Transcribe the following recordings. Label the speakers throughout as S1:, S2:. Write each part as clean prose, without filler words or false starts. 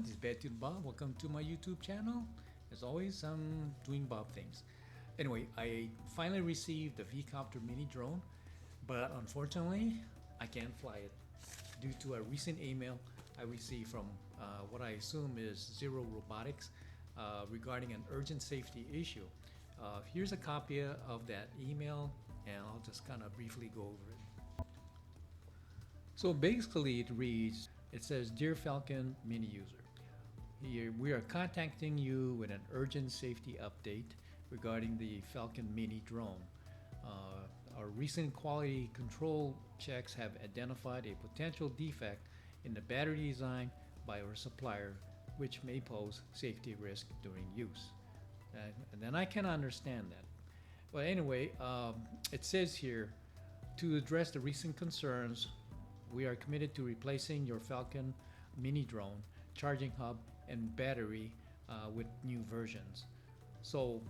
S1: everyone, this is Bad Tuna Bob. Welcome to my YouTube channel. As always, I'm doing Bob things. Anyway, I finally received the Vcopter Mini Drone, but unfortunately, I can't fly it due to a recent email I received from what I assume is Zero Robotics regarding an urgent safety issue. Here's a copy of that email, and I'll just kind of briefly go over it. So basically, it says, Dear Falcon Mini user, here we are contacting you with an urgent safety update regarding the Falcon Mini Drone. Our recent quality control checks have identified a potential defect in the battery design by our supplier, which may pose safety risk during use. And then I can understand that. But anyway, it says here, to address the recent concerns, we are committed to replacing your Falcon Mini Drone charging hub and battery with new versions. So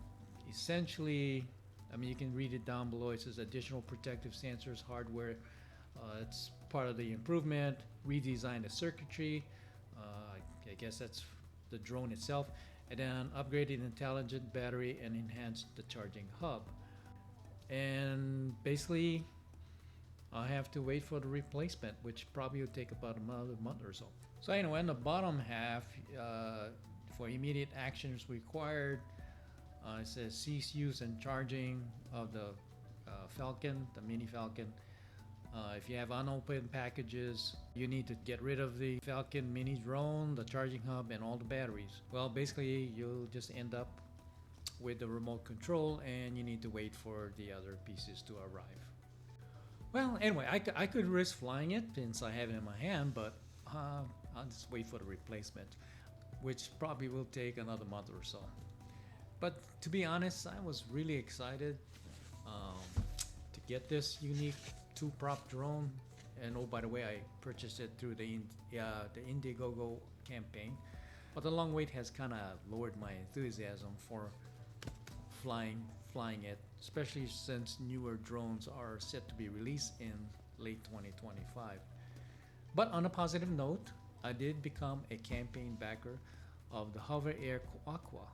S1: essentially, I mean, you can read it down below. It says additional protective sensors, hardware. It's part of the improvement, redesign the circuitry. I guess that's the drone itself. And then upgraded intelligent battery and enhanced the charging hub. And basically, I have to wait for the replacement, which probably will take about another month or so. So anyway, in the bottom half, for immediate actions required, it says cease use and charging of the Falcon, the Mini Falcon. If you have unopened packages, you need to get rid of the Falcon Mini Drone, the charging hub, and all the batteries. Well, basically, you'll just end up with the remote control, and you need to wait for the other pieces to arrive. Well, anyway, I could risk flying it since I have it in my hand, but I'll just wait for the replacement, which probably will take another month or so. But to be honest, I was really excited to get this unique two-prop drone. And oh, by the way, I purchased it through the Indiegogo campaign. But the long wait has kind of lowered my enthusiasm for flying it, especially since newer drones are set to be released in late 2025. But on a positive note, I did become a campaign backer of the Hover Air Aqua,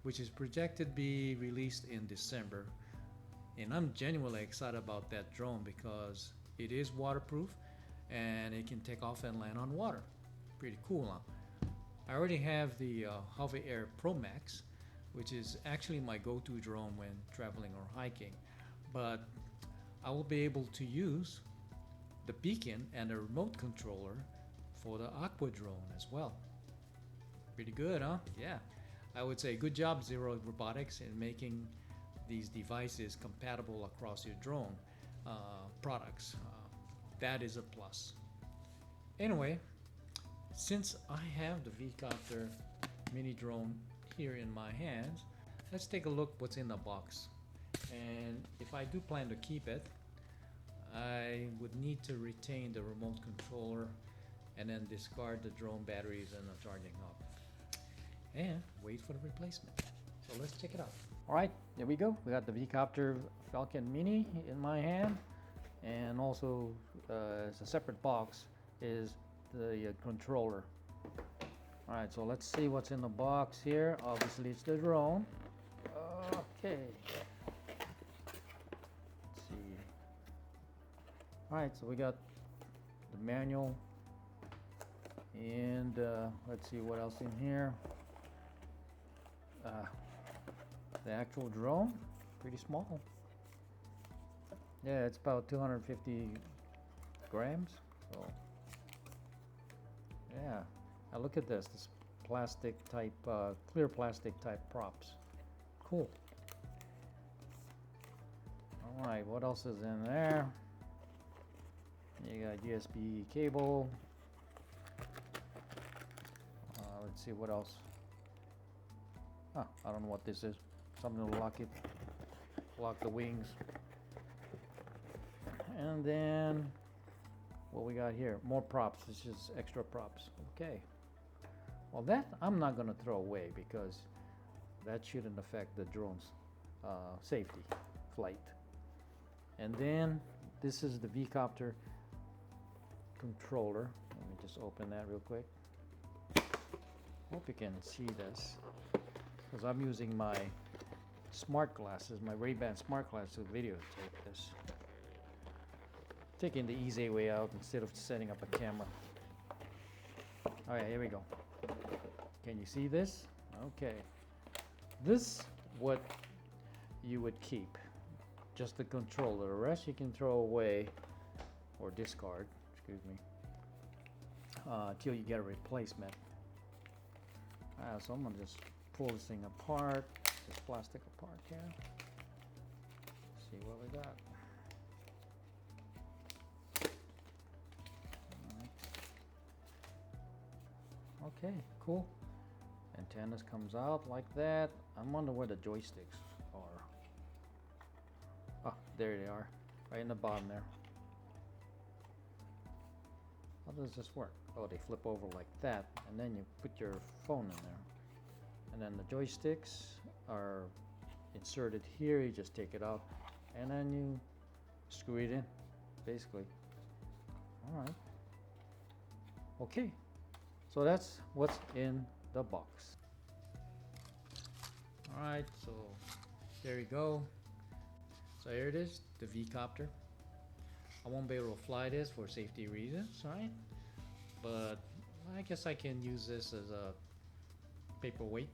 S1: which is projected to be released in December. And I'm genuinely excited about that drone because it is waterproof and it can take off and land on water. Pretty cool, huh? I already have the Hover Air Pro Max, which is actually my go-to drone when traveling or hiking. But I will be able to use the beacon and the remote controller for the Aqua drone as well. Pretty good, huh? Yeah. I would say good job, Zero Robotics, in making these devices compatible across your drone products. That is a plus. Anyway, since I have the Vcopter Mini Drone here in my hands, let's take a look what's in the box. And if I do plan to keep it, I would need to retain the remote controller and then discard the drone batteries and the charging hub and wait for the replacement. So let's check it out. All right, there we go. We got the Vcopter Falcon Mini in my hand, and also as a separate box is the controller. All right, so let's see what's in the box here. Obviously, it's the drone. Okay. Let's see. All right, so we got the manual, and let's see what else in here. The actual drone, pretty small. Yeah, it's about 250 grams. So, yeah. Now look at this plastic type, clear plastic type props. Cool. All right, what else is in there? You got USB cable. Let's see what else. I don't know what this is. Something to lock the wings. And then what we got here, more props. This is extra props. Okay. Well, that I'm not going to throw away because that shouldn't affect the drone's safety flight. And then this is the Vcopter controller. Let me just open that real quick. Hope you can see this, because I'm using my smart glasses, my Ray-Ban smart glasses to videotape this. Taking the easy way out instead of setting up a camera. Alright, here we go. Can you see this? Okay. This what you would keep. Just the controller. The rest you can throw away or discard, excuse me, till you get a replacement. So I'm gonna just pull this thing apart, this plastic apart here. See what we got. Okay, cool. Antennas comes out like that. I'm wondering where the joysticks are. Ah, there they are, right in the bottom there. How does this work? Oh, they flip over like that, and then you put your phone in there. And then the joysticks are inserted here. You just take it out, and then you screw it in, basically. All right. Okay. So that's what's in the box. All right, so there you go. So here it is, the Vcopter. I won't be able to fly this for safety reasons, right? But I guess I can use this as a paperweight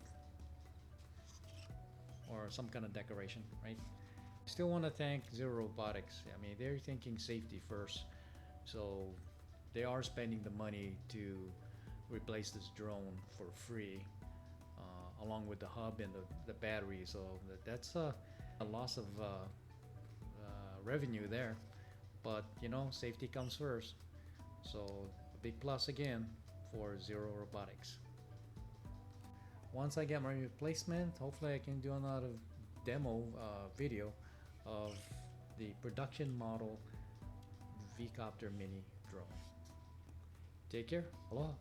S1: or some kind of decoration, right? I still want to thank Zero Robotics. I mean, they're thinking safety first. So they are spending the money to replace this drone for free, along with the hub and the battery. So that's a loss of revenue there. But you know, safety comes first. So a big plus again for Zero Robotics. Once I get my replacement, hopefully I can do another demo video of the production model Vcopter Mini Drone. Take care. Aloha.